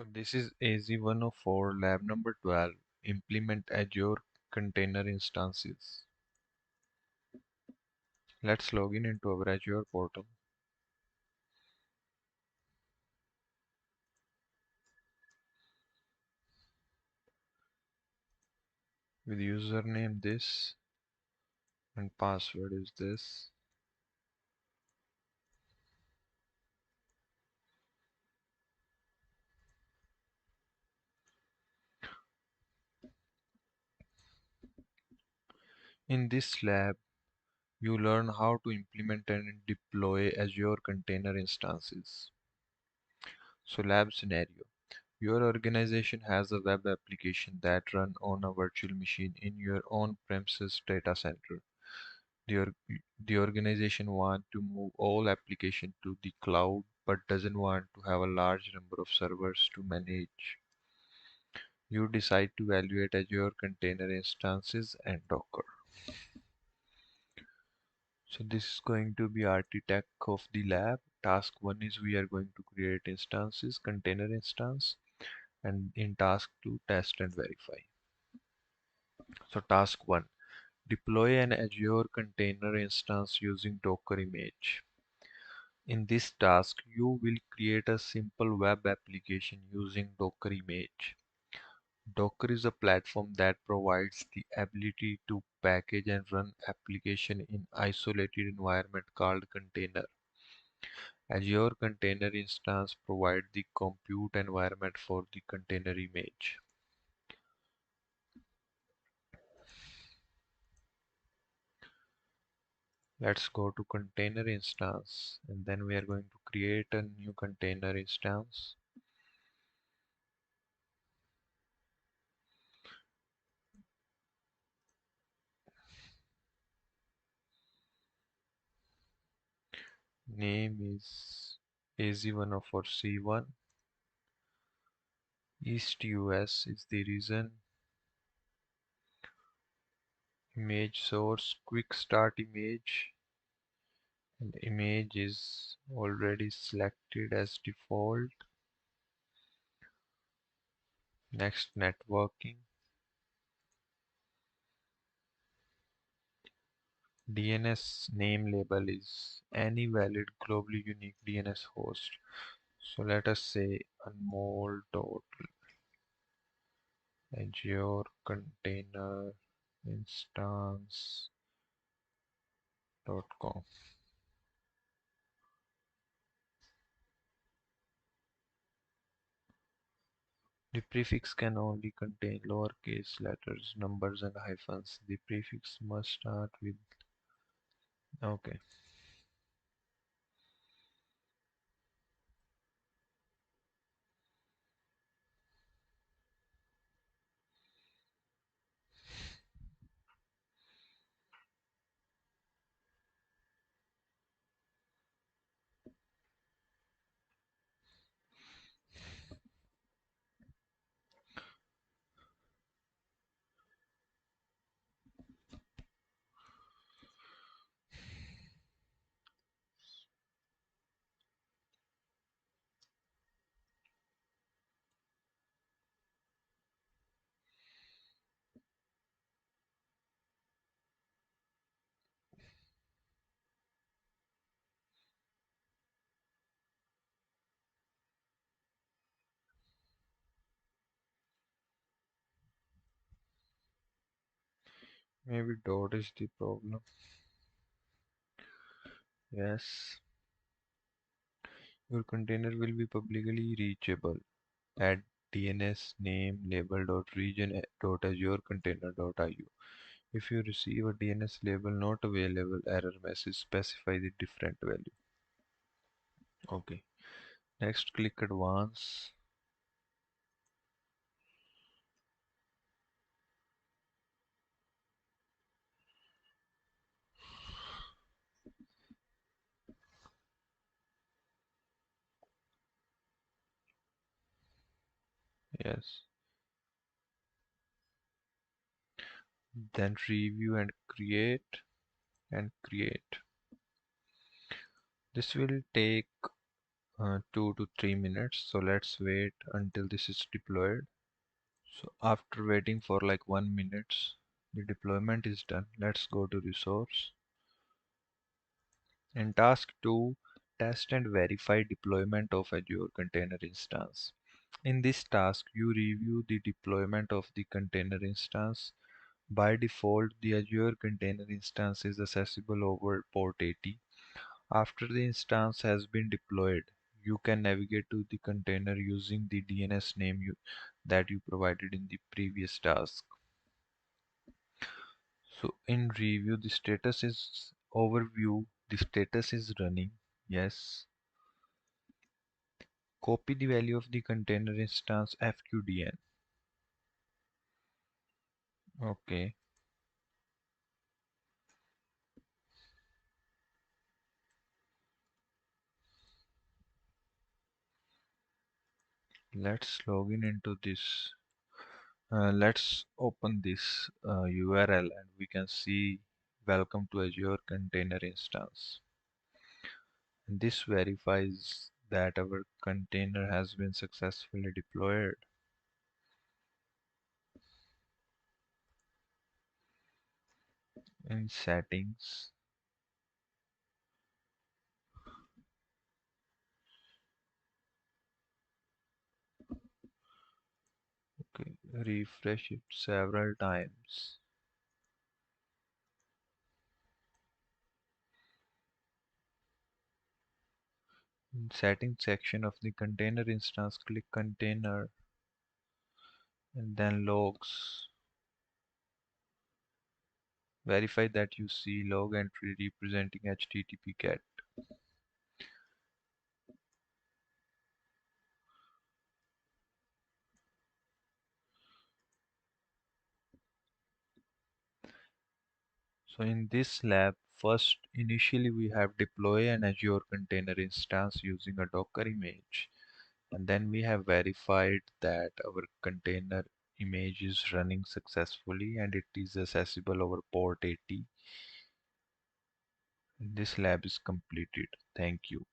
So this is AZ-104 lab number 12, implement Azure Container Instances. Let's log in into our Azure portal. With username this and password is this. In this lab, you learn how to implement and deploy Azure Container Instances. So lab scenario. Your organization has a web application that runs on a virtual machine in your own premises data center. The, org the organization wants to move all application to the cloud but doesn't want to have a large number of servers to manage. You decide to evaluate Azure Container Instances and Docker. So this is going to be architect of the lab. Task 1 is we are going to create instances, container instance, and in task 2 test and verify. So task 1, deploy an Azure Container Instance using Docker image. In this task, you will create a simple web application using Docker image. Docker is a platform that provides the ability to package and run application in isolated environment called container. Azure Container Instance provides the compute environment for the container image. Let's go to container instance and then we are going to create a new container instance. Name is AZ-104-C1. East US is the region. Image source, quick start image. And image is already selected as default. Next, networking. DNS name label is any valid globally unique DNS host. So let us say Azure Container Instance.com. The prefix can only contain lowercase letters, numbers, and hyphens. The prefix must start with okay. Maybe dot is the problem. Yes, your container will be publicly reachable. Add DNS name label.region.azurecontainer.io. If you receive a DNS label not available error message, specify the different value. Okay. Next, click Advanced. Yes. Then review and create. This will take 2 to 3 minutes. So let's wait until this is deployed. So after waiting for like 1 minute, the deployment is done. Let's go to resource and task 2, test and verify deployment of Azure Container Instance. In this task, you review the deployment of the container instance. By default, the Azure Container Instance is accessible over port 80. After the instance has been deployed, you can navigate to the container using the DNS name that you provided in the previous task. So in review, the status is overview, the status is running. Yes. Copy the value of the container instance FQDN. Okay. Let's log in into this. Let's open this URL and we can see welcome to Azure Container Instance. And this verifies that our container has been successfully deployed. In settings, okay, refresh it several times. In settings section of the container instance, click container and then logs. Verify that you see log entry representing HTTP GET. So in this lab, first initially we have deploy an Azure Container Instance using a Docker image. And then we have verified that our container image is running successfully and it is accessible over port 80. This lab is completed. Thank you.